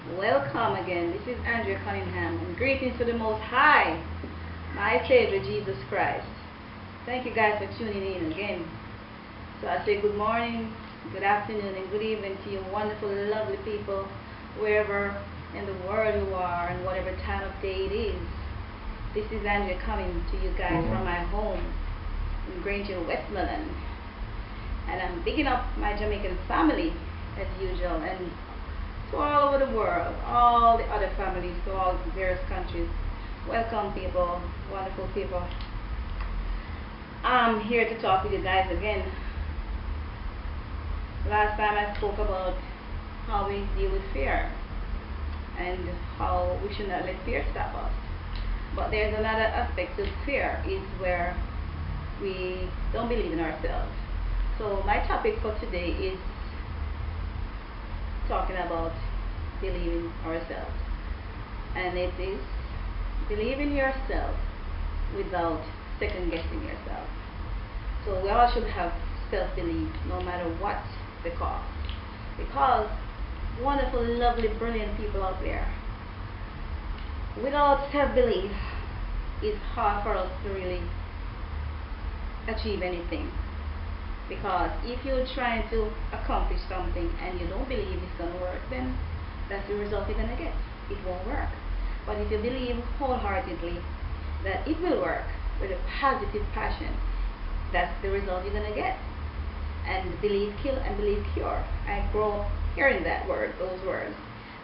Welcome again. This is Andrea Cunningham, and greetings to the Most High, my Savior Jesus Christ. Thank you guys for tuning in again. So I say good morning, good afternoon, and good evening to you wonderful, lovely people, wherever in the world you are, and whatever time of day it is. This is Andrea coming to you guys from my home in Granger, Westmoreland, and I'm picking up my Jamaican family as usual, and to all over the world, all the other families, to all the various countries. Welcome, people, wonderful people. I'm here to talk with you guys again. Last time I spoke about how we deal with fear and how we should not let fear stop us. But there's another aspect of fear, is where we don't believe in ourselves. So my topic for today is talking about believing ourselves, and it is believing yourself without second guessing yourself. So we all should have self-belief no matter what the cost, because wonderful, lovely, brilliant people out there, without self-belief it's hard for us to really achieve anything. Because if you're trying to accomplish something and you don't believe it's going to work, then that's the result you're going to get. It won't work. But if you believe wholeheartedly that it will work with a positive passion, that's the result you're going to get. And believe kill and believe cure. I grew up hearing those words.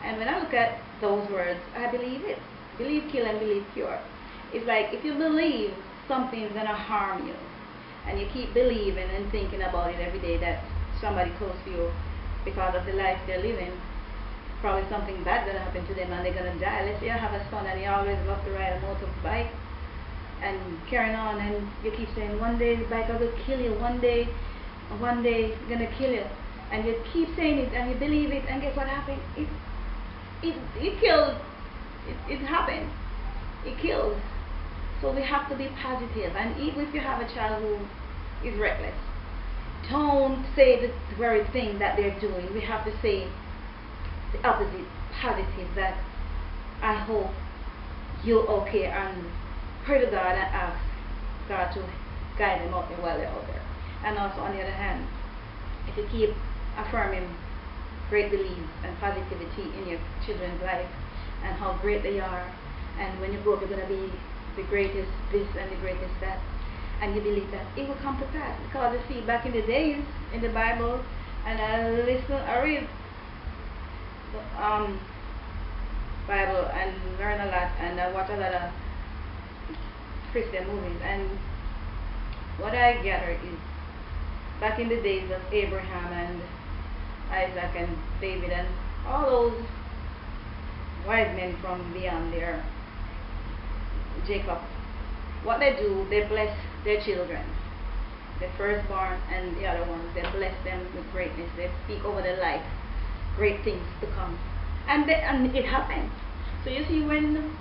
And when I look at those words, I believe it. Believe kill and believe cure. It's like if you believe something's going to harm you, and you keep believing and thinking about it every day, that somebody close to you, because of the life they're living, probably something bad gonna happen to them and they're gonna die. Let's say you have a son and he always loves to ride a motorbike and carrying on, and you keep saying one day the bike will kill you, one day it's gonna kill you, and you keep saying it and you believe it, and guess what happened? It kills. It happened. It kills. So we have to be positive, and even if you have a child who is reckless, don't say the very thing that they're doing. We have to say the opposite, positive, that I hope you're okay, and pray to God and ask God to guide them out there while they're out there. And also on the other hand, if you keep affirming great beliefs and positivity in your children's life and how great they are, and when you grow up you're going to be the greatest this and the greatest that, and you believe that, it will come to pass. Because you see, back in the days in the Bible, and I read the Bible and learn a lot, and I watch a lot of Christian movies, and what I gather is back in the days of Abraham and Isaac and David and all those wise men from beyond there, Jacob, what they do, they bless their children, the firstborn and the other ones. They bless them with greatness. They speak over their life, great things to come, and it happened. So you see, when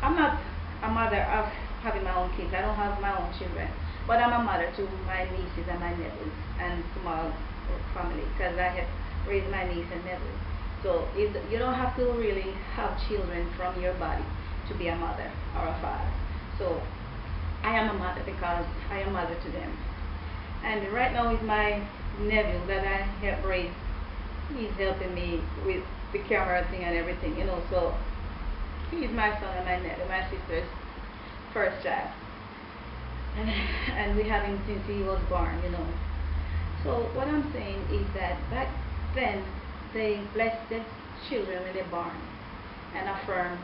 I'm not a mother of having my own kids, I don't have my own children, but I'm a mother to my nieces and my nephews and to my family, because I have raised my niece and nephew. So you don't have to really have children from your body to be a mother or a father. So I am a mother because I am mother to them. And right now is my nephew that I help raise. He's helping me with the camera thing and everything, so he's my son and my nephew, my sister's first child. And we have him since he was born. So what I'm saying is that back then they blessed their children when they're born and affirm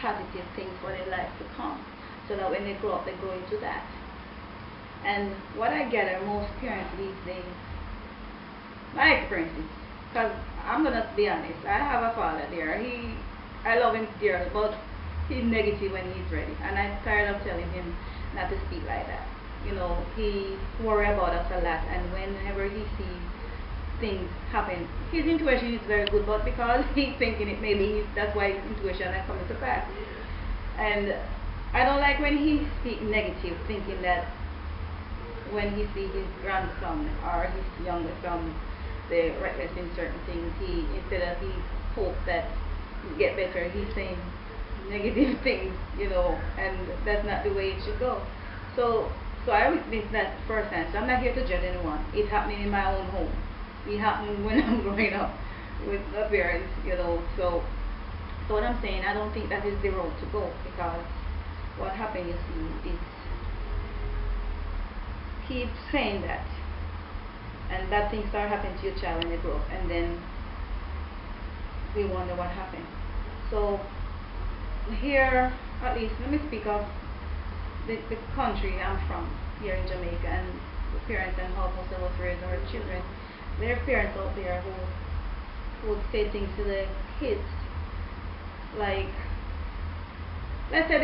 positive things for their life to come, so that when they grow up they go into that. And what I gather, most parents these days, my experiences, because I'm gonna be honest, I have a father there, I love him dearly, but he's negative when he's ready, and I'm tired of telling him not to speak like that. He worries about us a lot, and whenever he sees things happen, his intuition is very good, but because he's thinking it, maybe that's why his intuition is coming to pass. And I don't like when he speaks negative, thinking that when he sees his grandson or his younger son, the reckless in certain things, he hope that get better. He's saying negative things, and that's not the way it should go. So, so I witnessed that firsthand. So I'm not here to judge anyone. It's happening in my own home. It happened when I'm growing up with my parents. So what I'm saying, I don't think that is the road to go, because what happened, you see, is keep saying that, and bad things start happening to your child when they grow up, and then we wonder what happened. So here, at least, let me speak of the country I'm from, here in Jamaica, and the parents and how most of us raise our children. There are parents out there who would say things to the kids like, let's say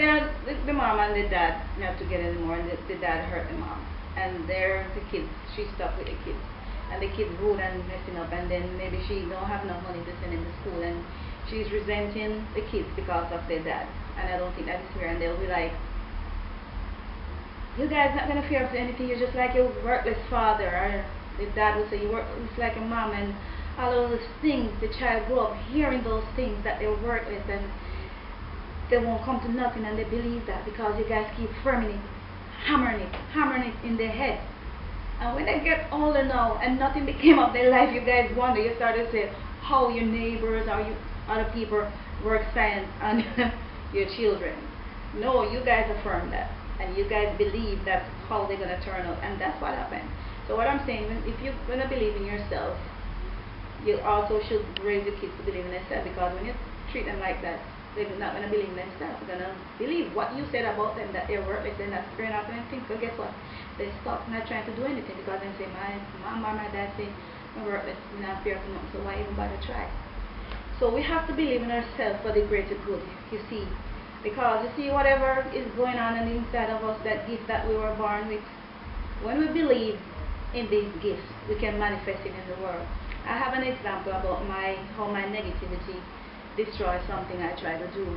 the mom and the dad not together anymore, and the dad hurt the mom, and they're the kids, she's stuck with the kids, and the kids rude and messing up, and then maybe she don't have enough money to send them to school, and she's resenting the kids because of their dad. And I don't think that is fair, and they'll be like, you guys not gonna fear for anything, you're just like your worthless father. Or the dad will say, you worthless like a mom, and all of those things. The child grow up hearing those things, that they're worthless and they won't come to nothing, and they believe that because you guys keep firming it, hammering it in their head. And when they get older now and nothing became of their life, you guys wonder, you start to say how your neighbors or you other people work science on your children. No, you guys affirm that, and you guys believe that's how they're going to turn out, and that's what happened. So what I'm saying, if you're going to believe in yourself, you also should raise your kids to believe in themselves, because when you treat them like that, they're not going to believe in themselves. They're going to believe what you said about them, that they're worthless and not spraying out anything. So guess what? They stop not trying to do anything, because they say, my mom or my dad say I'm worthless, I'm not fear for nothing, so why even bother try? So we have to believe in ourselves for the greater good, you see. Because you see, whatever is going on in the inside of us, that gift that we were born with, when we believe in these gifts, we can manifest it in the world. I have an example about how my negativity destroyed something I tried to do.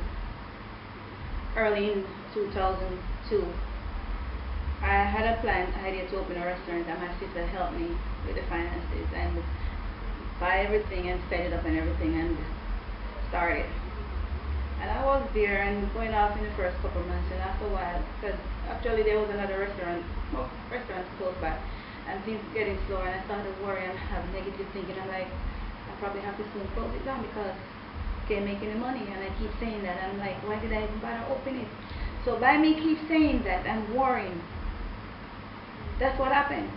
Early in 2002, I had a plan, idea to open a restaurant, and my sister helped me with the finances and buy everything and set it up and everything and started. And I was there and going off in the first couple of months, and after a while, because actually there was another restaurant close by, and things getting slower, and I started worrying and have negative thinking. I'm like, I probably have to soon close it down because I can't make any money, and I keep saying that. I'm like, why did I even bother open it? So by me keep saying that and worrying, that's what happened.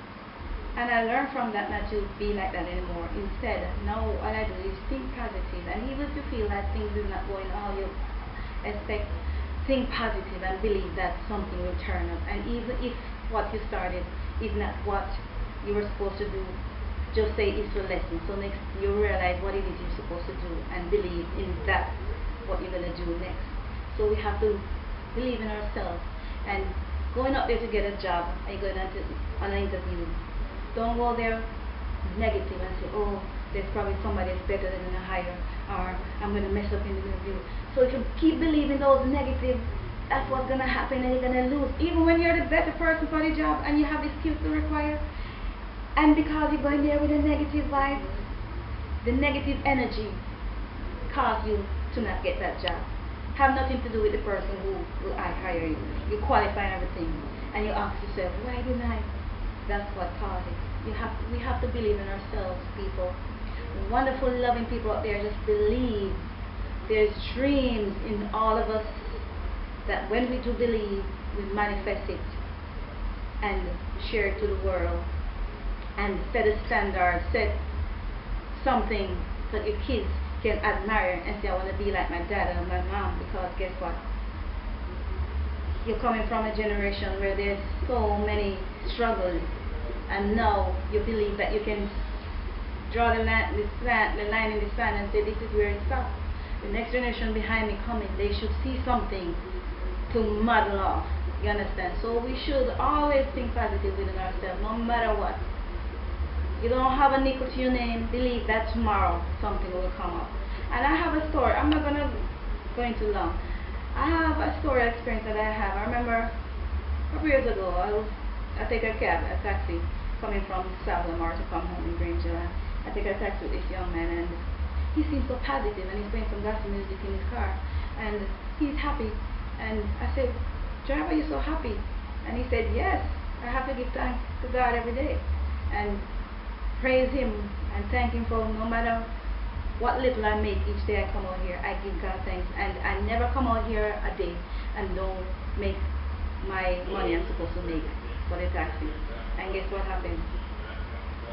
And I learned from that not to be like that anymore. Instead, now all I do is think positive, and even if you feel that things is not going how you expect, think positive and believe that something will turn up. And even if what you started is not what you were supposed to do, just say it's your lesson. So next you realize what it is you're supposed to do and believe in that, what you're going to do next. So we have to believe in ourselves. And going up there to get a job, and you're going on an interview, don't go there negative and say, oh, there's probably somebody that's better than a hire, or I'm going to mess up in the interview. So if you keep believing those negative, that's what's going to happen, and you're going to lose. Even when you're the better person for the job and you have the skills to require, and because you're going there with a negative vibe, the negative energy cause you to not get that job. Have nothing to do with the person who will hire you. You qualify everything, and you ask yourself, why didn't I? That's what caused it. We have to believe in ourselves, people. Wonderful, loving people out there, just believe. There's dreams in all of us that when we do believe, we manifest it and share it to the world, and set a standard, set something that your kids can admire and say, I want to be like my dad and my mom. Because guess what? You're coming from a generation where there's so many struggles, and now you believe that you can draw the line in the sand and say, this is where it stops. The next generation behind me coming, they should see something to model off. You understand? So we should always think positive within ourselves, no matter what. You don't have a nickel to your name, believe that tomorrow something will come up. And I have a story. I'm not going to go into long. I have a story experience that I have. I remember a couple years ago, I take a cab, a taxi, coming from Salomar to come home in Grangeville. I take a taxi with this young man, and he seems so positive, and he's playing some gospel music in his car, and he's happy. And I said, driver, you're so happy? And he said, yes, I have to give thanks to God every day and praise him and thank him for no matter what little I make each day I come out here, I give God thanks. And I never come out here a day and don't make my money I'm supposed to make for the taxi. And guess what happened?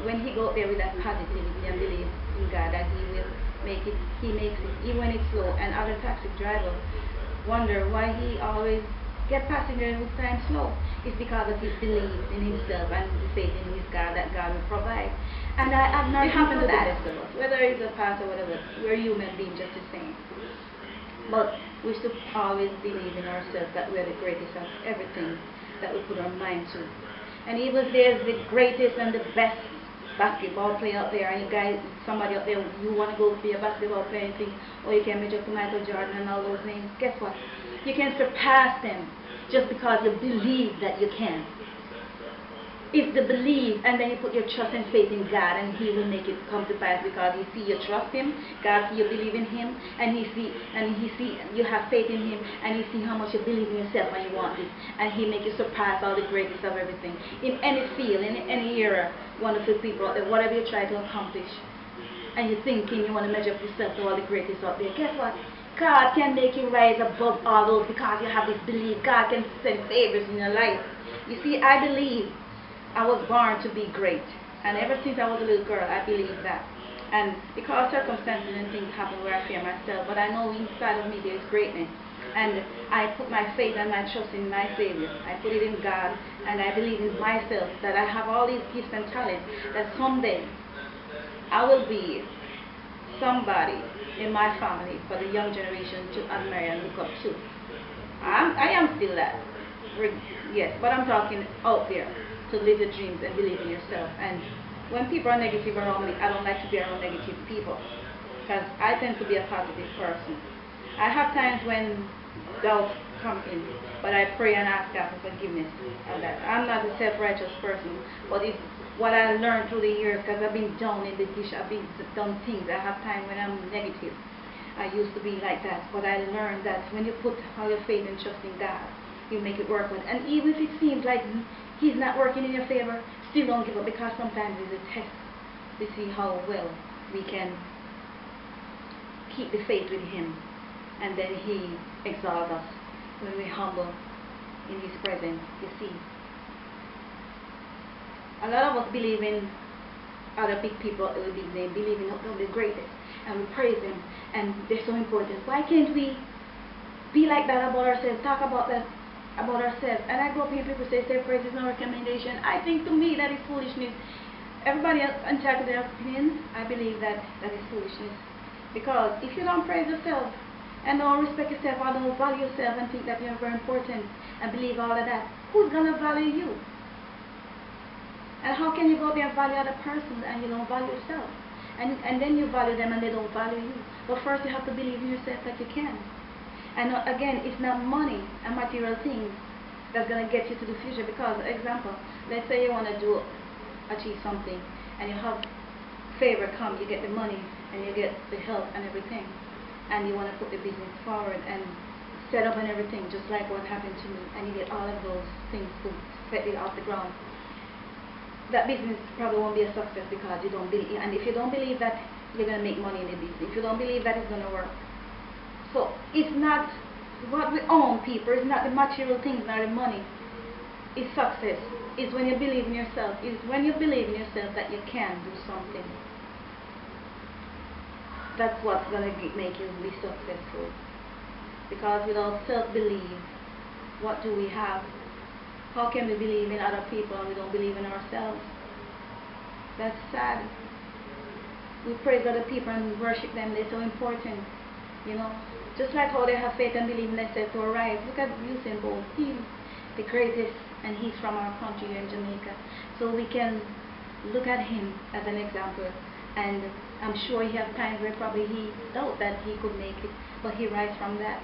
When he go there with that positivity and believe in God that he will make it, he makes it even when it's slow. And other taxi drivers wonder why he always get passengers with time slow. It's because of his belief in himself and the faith in his God that God will provide. And I have not happened to the best of us, whether it's a pastor or whatever. We're human beings just the same. But we should always believe in ourselves that we're the greatest of everything that we put our mind to. And even if there's the greatest and the best basketball player out there, and you guys, somebody out there, you want to go be a basketball player and think, oh, you can measure up to Michael Jordan and all those names. Guess what? You can surpass them just because you believe that you can. It's the belief, and then you put your trust and faith in God, and he will make it come to pass because he see you trust him, God see you believe in him, and he see you have faith in him, and he see how much you believe in yourself and you want this, and he make you surpass all the greatest of everything. In any field, in any era, wonderful people out there, whatever you try to accomplish, and you're thinking you want to measure up yourself to all the greatest out there, guess what? God can make you rise above all those because you have this belief. God can send favors in your life. You see, I believe I was born to be great, and ever since I was a little girl, I believed that. And because circumstances and things happen where I fear myself, but I know inside of me there is greatness, and I put my faith and my trust in my Savior. I put it in God, and I believe in myself that I have all these gifts and talents, that someday I will be somebody in my family for the young generation to admire and look up to. I am still that, yes, but I'm talking out there to live the dreams and believe in yourself. And when people are negative around me, I don't like to be around negative people because I tend to be a positive person. I have times when doubt comes in, but I pray and ask God for forgiveness of that. I'm not a self-righteous person, but it's what I learned through the years because I've been down in the dish, I've been done things. I have time when I'm negative. I used to be like that, but I learned that when you put all your faith and trust in God, you make it work with. And even if it seems like he's not working in your favor, still don't give up, because sometimes it's a test to see how well we can keep the faith with him, and then he exalts us when we humble in his presence. You see, a lot of us believe in other big people, other big names, believe in the greatest, and we praise them, and they're so important. Why can't we be like that about ourselves, talk about that about ourselves? And I grew up hearing people say praise is no recommendation. I think to me that is foolishness. Everybody else entitled to their opinions. I believe that is foolishness, because if you don't praise yourself and don't respect yourself or don't value yourself and think that you're very important and believe all of that, who's gonna value you? And how can you go there and value other persons and you don't value yourself? And then you value them and they don't value you. But first you have to believe in yourself that you can. And again, it's not money and material things that's going to get you to the future. Because, example, let's say you want to achieve something, and you have favor come, you get the money, and you get the help and everything, and you want to put the business forward and set up and everything, just like what happened to me, and you get all of those things to set it off the ground. That business probably won't be a success because you don't believe, and if you don't believe that you're going to make money in the business, if you don't believe that it's going to work. So it's not what we own, people. It's not the material things, not the money. It's success. It's when you believe in yourself. It's when you believe in yourself that you can do something. That's what's going to make you be successful. Because without self-belief, what do we have? How can we believe in other people and we don't believe in ourselves? That's sad. We praise other people and worship them. They're so important. You know, just like how they have faith and believe in themselves to arise. Look at Usain Bolt. He's the greatest, and he's from our country here in Jamaica. So we can look at him as an example. And I'm sure he has times where probably he thought that he could make it, but he rise from that.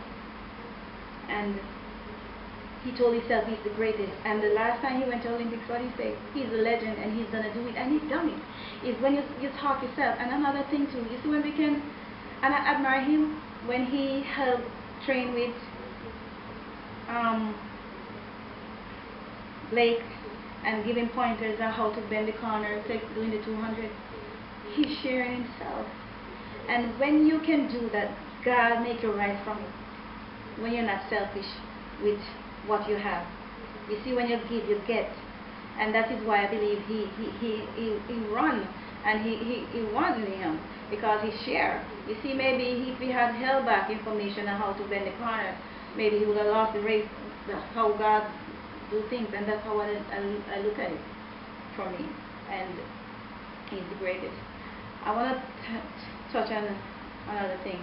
And he told himself he's the greatest. And the last time he went to Olympics, what he said? He's a legend and he's going to do it. And he's done it. It's when you talk yourself. And another thing too, you see, when we can And I admire him when he helped train with um, Blake and giving pointers on how to bend the corner, doing the 200. He's sharing himself. And when you can do that, God make you right from it. When you're not selfish with what you have. You see, when you give, you get. And that is why I believe he run and he won him, because he shared. You see, maybe if he had held back information on how to bend the corner, maybe he would have lost the race, how God do things, and that's how I look at it for me. And he's the greatest. I want to touch on another thing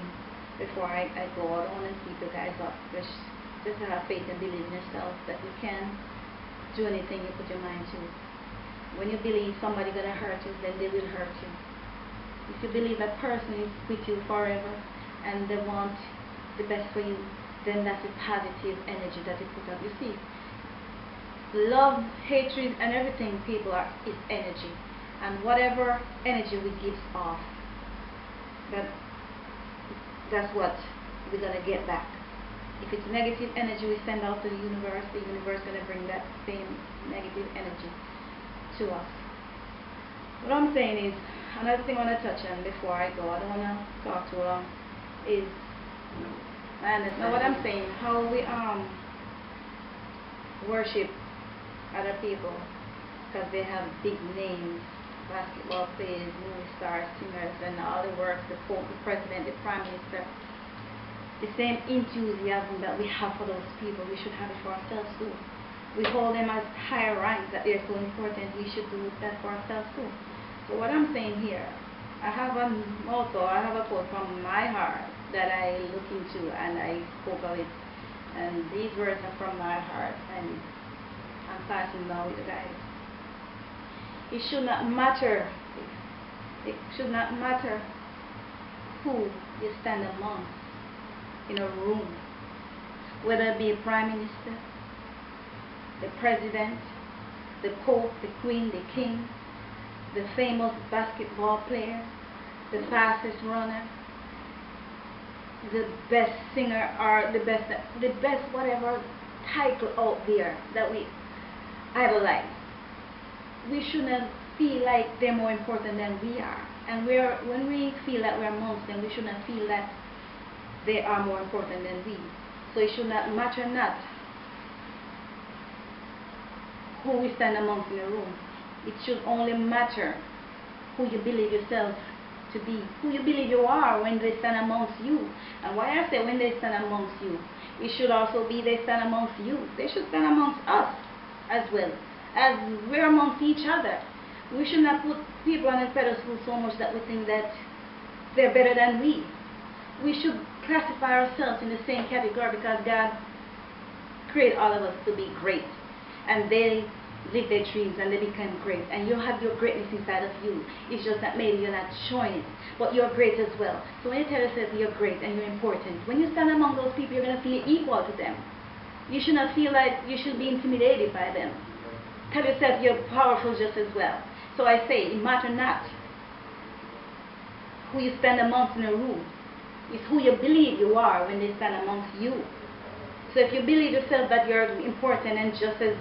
before I go. I don't want to keep you guys up. Just have faith and believe in yourself that you can do anything you put your mind to. When you believe somebody gonna hurt you, then they will hurt you. If you believe that person is with you forever and they want the best for you, then that's a positive energy that you put up. You see, love, hatred, and everything, people, is energy. And whatever energy we give off, that's what we're going to get back. If it's negative energy we send out to the universe is going to bring that same negative energy to us. What I'm saying is, another thing I want to touch on before I go, I don't want to talk too long, is, now what I'm saying, how we worship other people because they have big names, basketball players, movie stars, singers, and all the work, the Pope, the President, the Prime Minister. The same enthusiasm that we have for those people, we should have it for ourselves too. We hold them as higher ranks, that they're so important, we should do that for ourselves too. So what I'm saying here, I have a motto, I have a quote from my heart that I look into, and I spoke of it. And these words are from my heart, and I'm passing now with you guys. It should not matter who you stand amongst in a room, whether it be a prime minister, the president, the pope, the queen, the king, the famous basketball player, the fastest runner, the best singer, or the best whatever title out there that we idolize. We shouldn't feel like they're more important than we are. And when we feel that we're amongst them, we shouldn't feel that they are more important than we. So it should not matter who we stand amongst in a room. It should only matter who you believe yourself to be, who you believe you are when they stand amongst you. And why I say when they stand amongst you, it should also be they stand amongst you. They should stand amongst us as well, as we're amongst each other. We should not put people on a pedestal so much that we think that they're better than we. We should classify ourselves in the same category, because God created all of us to be great. And they live their dreams and they become great. And you have your greatness inside of you. It's just that maybe you're not showing it. But you're great as well. So when you tell yourself you're great and you're important, when you stand among those people, you're going to feel equal to them. You should not feel like you should be intimidated by them. Tell yourself you're powerful just as well. So I say, it matters not who you stand amongst in a room. It's who you believe you are when they stand amongst you. So if you believe yourself that you're important and just as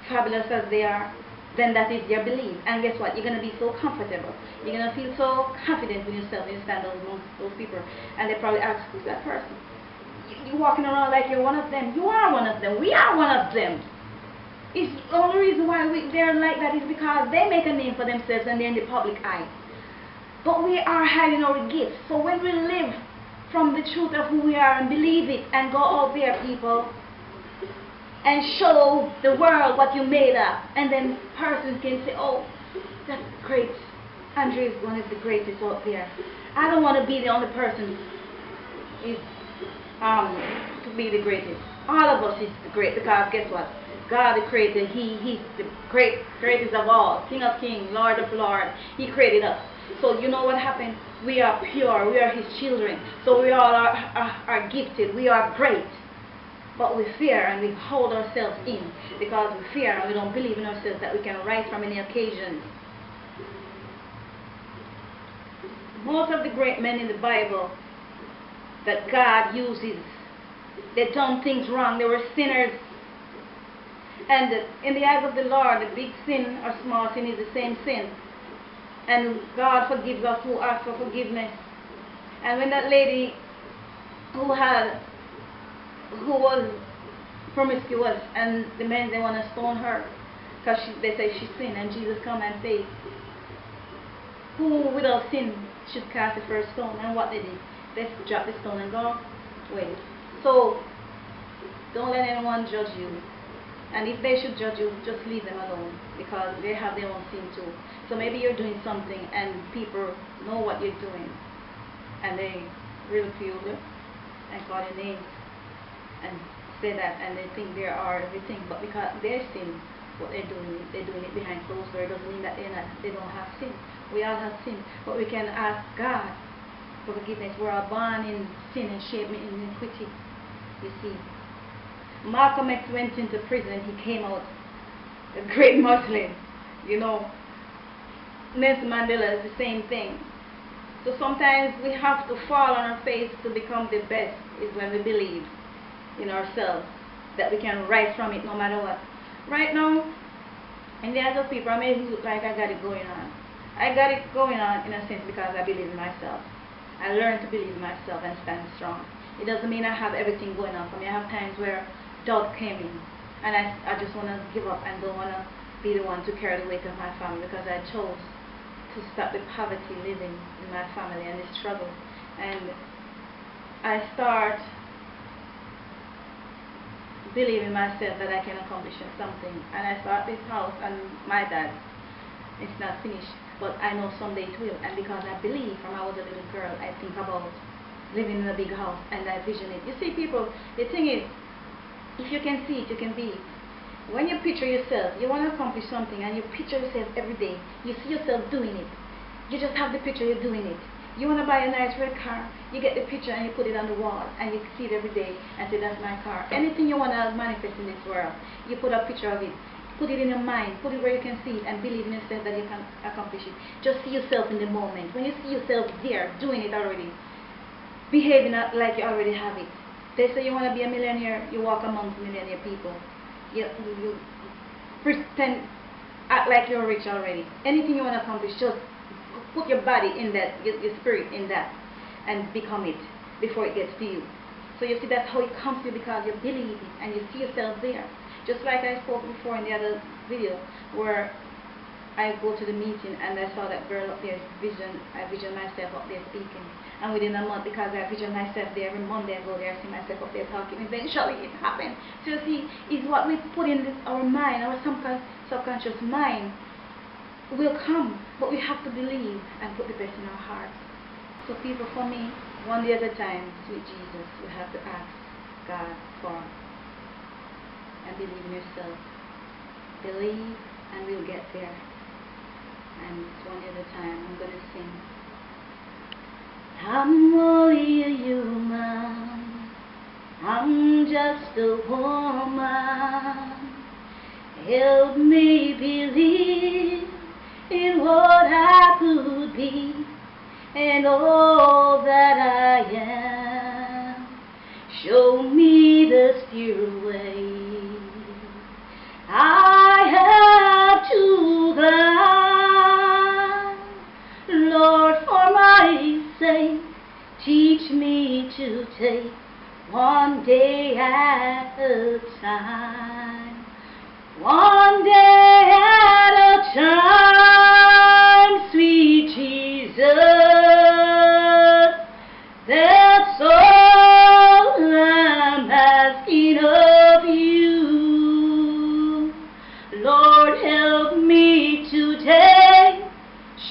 fabulous as they are, then that is your belief. And guess what? You're going to be so comfortable. You're going to feel so confident with yourself when you stand amongst those people. And they probably ask, who's that person? You're walking around like you're one of them. You are one of them. We are one of them. It's the only reason why they're like that is because they make a name for themselves and they're in the public eye. But we are hiding our gifts. So when we live from the truth of who we are and believe it and go out there, people, and show the world what you made up, and then persons can say, oh, that's great. Andre is one of the greatest out there. I don't want to be the only person to be the greatest. All of us is the great, because guess what? God the creator, He's the greatest of all, King of kings, Lord of lords. He created us. So you know what happened? We are pure, we are His children. So we all are gifted, we are great. But we fear and we hold ourselves in, because we fear and we don't believe in ourselves that we can rise from any occasion. Most of the great men in the Bible that God uses, they done things wrong. They were sinners. And in the eyes of the Lord, the big sin or small sin is the same sin. And God forgives us who ask for forgiveness. And when that lady who was promiscuous, and the men, they want to stone her because they say she sinned, and Jesus come and say, who without sin should cast the first stone? And what they did, they dropped the stone and go away. So don't let anyone judge you. And if they should judge you, just leave them alone, because they have their own sin too. So maybe you're doing something and people know what you're doing, and they ridicule you and call your names and say that, and they think they are everything. But because their sin, what they're doing it behind closed doors. Doesn't mean that they don't have sin. We all have sin, but we can ask God for forgiveness. We're all born in sin and shaped in iniquity. You see. Malcolm X went into prison. He came out a great Muslim. You know, Nelson Mandela is the same thing. So sometimes we have to fall on our face to become the best, is when we believe in ourselves that we can rise from it no matter what. Right now, in the eyes of people, I may look like I got it going on. I got it going on in a sense because I believe in myself. I learned to believe in myself and stand strong. It doesn't mean I have everything going on for me. I have times where doubt came in, and I just want to give up and don't want to be the one to carry the weight of my family, because I chose to stop the poverty living in my family and the struggle. And I start believing myself that I can accomplish something, and I start this house, and my dad, it's not finished, but I know someday it will. And because I believe from I was a little girl, I think about living in a big house and I vision it. You see, people, the thing is, if you can see it, you can be it. When you picture yourself, you want to accomplish something, and you picture yourself every day, you see yourself doing it. You just have the picture, you're doing it. You want to buy a nice red car, you get the picture and you put it on the wall, and you see it every day and say, that's my car. Anything you want to manifest in this world, you put a picture of it. Put it in your mind, put it where you can see it, and believe in yourself that you can accomplish it. Just see yourself in the moment. When you see yourself there, doing it already, behaving like you already have it. They say you want to be a millionaire, you walk amongst millionaire people. You pretend, act like you're rich already. Anything you want to accomplish, just put your body in that, your spirit in that, and become it before it gets to you. So you see, that's how it comes to you, because you believe it and you see yourself there. Just like I spoke before in the other video, where I go to the meeting and I saw that girl up there, I vision myself up there speaking. And within a month, because I vision myself there, every Monday I go there, I see myself up there talking, eventually it happened. So you see, it's what we put in our mind, our subconscious mind will come, but we have to believe and put the best in our hearts. So people, for me, one day at a time, sweet Jesus, you have to ask God for and believe in yourself. Believe and we'll get there. And it's one day at a time. I'm going to sing. I'm only a human, I'm just a woman. Help me believe in what I could be and all that I am. Show me the stairway I have to climb. Lord, for my sake, teach me to take one day at a time. One day at a time, sweet Jesus, that's all I'm asking of you. Lord, help me today,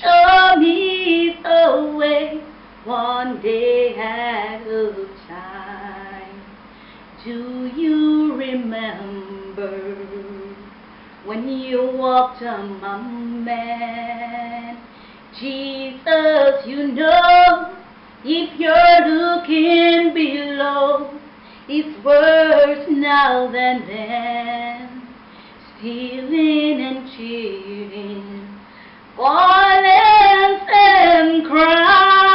show me the way, one day at a time. Do you remember when you walked among men? Jesus, you know, if you're looking below, it's worse now than then. Stealing and cheating, violence and crime.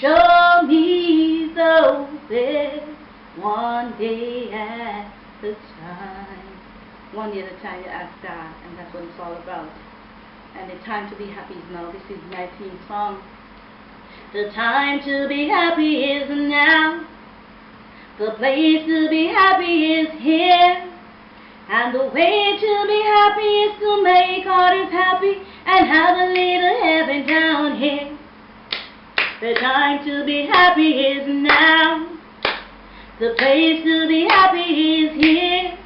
Show me the way, one day at a time. One day at a time, you ask God, and that's what it's all about. And the time to be happy is now. This is my theme song. The time to be happy is now. The place to be happy is here. And the way to be happy is to make others happy and have a little heaven down here. The time to be happy is now. The place to be happy is here.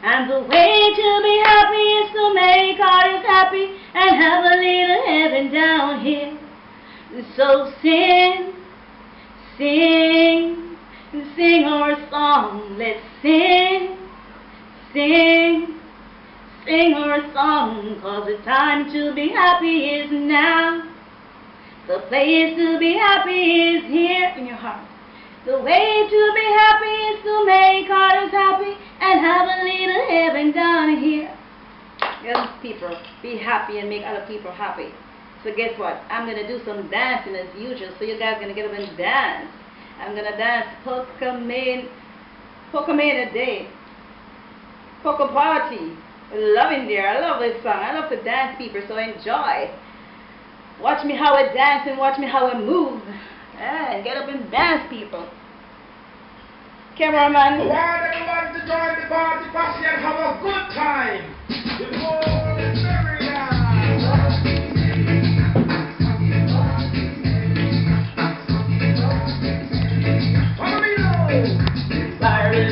And the way to be happy is to make others happy and have a little heaven down here. So sing, sing, sing our song. Let's sing, sing, sing our song. 'Cause the time to be happy is now. The place to be happy is here in your heart. The way to be happy is to make others happy and have a little heaven down here. Yes, people, be happy and make other people happy. So guess what? I'm going to do some dancing as usual. So you guys are going to get up and dance. I'm going to dance polka main a day. Polka party. Love in there. I love this song. I love to dance, people, so enjoy. Watch me how I dance and watch me how I move. And get up and dance, people. Cameraman. I want everyone to join the party party and have a good time.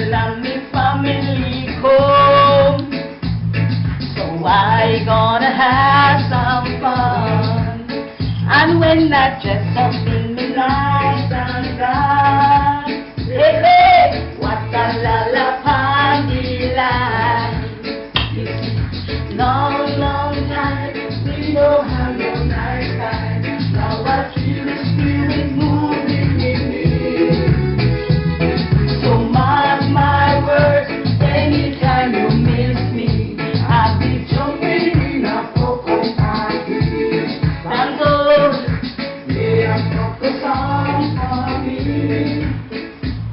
And me family come, so I gonna have some fun. And when I dress up in me nice and dark, hey, hey, what a lullaby like. You see, long, long time we don't have no nice time. Now I feel the spirit moving in me. So mark my words, anytime you miss me, I'll be jumping in a polka party. And so, yeah, polka song for me.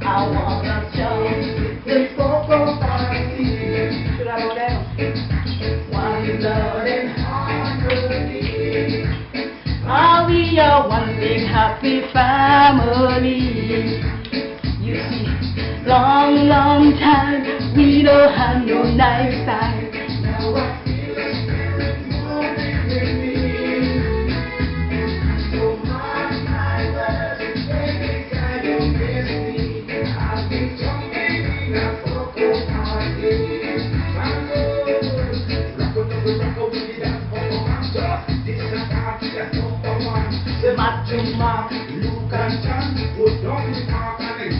I wanna jump with the polka party. Should I go down? One love and harmony. Ah, we are one big happy family. You see, long, long time we don't have no nice time. Now I feel the spirit moving in me. So mark my words, anytime you miss me, I'll be jumping in a polka party. Matuma, look and chant, put down the park and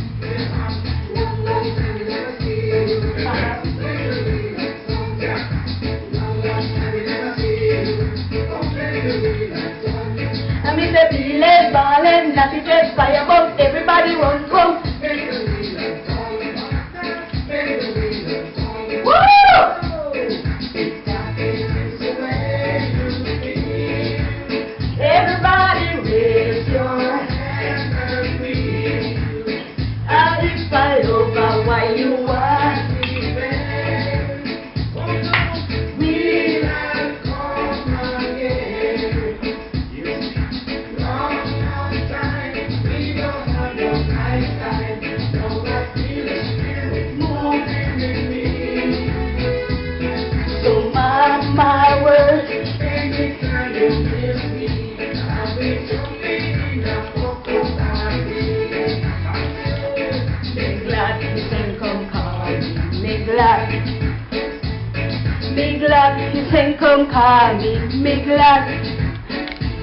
I mean the village ballin', not it just fire boat, everybody run come. Everybody raise your hand and breathe. And if I over why you want me back, we will come again. Long, long time, we don't have no nice time. Now I feel the spirit moving in me. So mark my words, anytime you miss me, I'll be jumping in a polka party. Be glad you can come call me. Be glad you can come call me. Be glad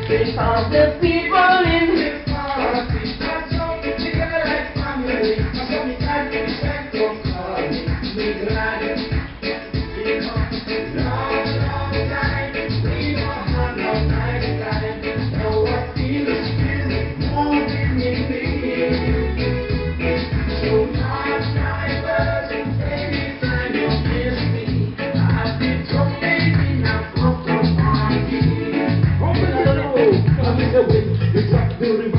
because the people in this party are jumping together like family. So me glad you can come call me. Be glad. Long, long time, we don't have no nice time. Now I feel the spirit moving in me. So mark my words, anytime you miss me, I'll be jumping in a polka party. Open the door, come in the wind, it's up the river.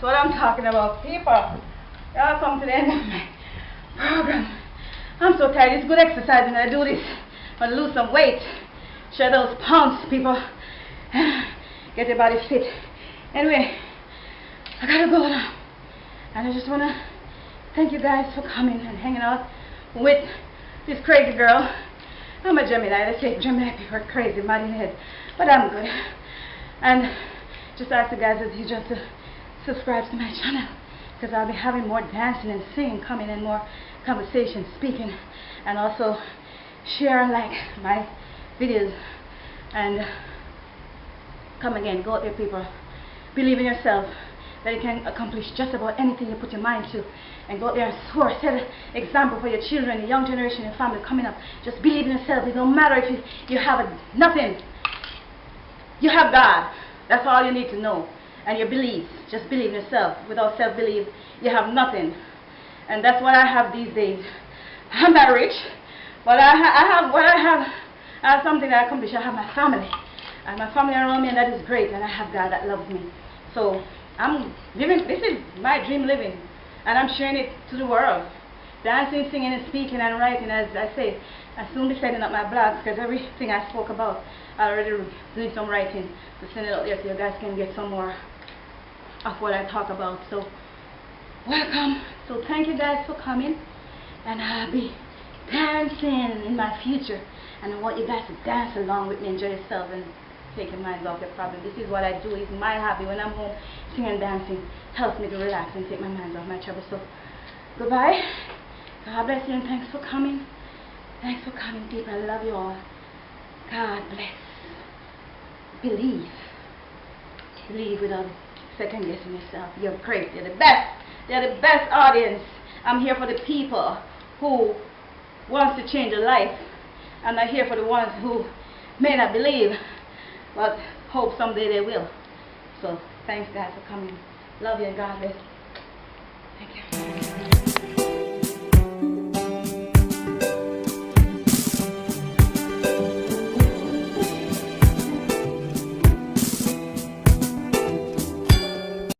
That's what I'm talking about, people. Y'all come to the end of my program. I'm so tired. It's good exercise when I do this. I want to lose some weight. Shed those pounds, people. Get your body fit. Anyway, I gotta go now. And I just want to thank you guys for coming and hanging out with this crazy girl. I'm a Gemini. They say Gemini people are crazy, mad in the head. But I'm good. And just ask you guys if you just subscribe to my channel, because I'll be having more dancing and singing coming and more conversation, speaking, and also share and like my videos. And come again, go out there, people. Believe in yourself that you can accomplish just about anything you put your mind to, and go out there and soar. Set an example for your children, the young generation, your family coming up. Just believe in yourself. It don't matter if you have nothing. You have God. That's all you need to know. And your beliefs. Just believe in yourself. Without self-belief, you have nothing. And that's what I have these days. I'm not rich, but I have something that I accomplish. I have my family. I have my family around me, and that is great. And I have God that loves me. So I'm living. This is my dream living, and I'm sharing it to the world. Dancing, singing, and speaking, and writing. As I say, I'll soon be setting up my blogs, because everything I spoke about, I already doing some writing to send it out there so you guys can get some more of what I talk about. So welcome. So thank you guys for coming, and I'll be dancing in my future, and I want you guys to dance along with me, enjoy yourself, and take your minds off your problem. This is what I do. It's my hobby. When I'm home, singing and dancing helps me to relax and take my mind off my trouble. So goodbye. God bless you, and thanks for coming. Thanks for coming, people. I love you all. God bless. Believe. Believe without second guessing yourself. You're great. You're the best. They're the best audience. I'm here for the people who wants to change their life. I'm not here for the ones who may not believe, but hope someday they will. So thanks guys for coming. Love you, and God bless. Thank you.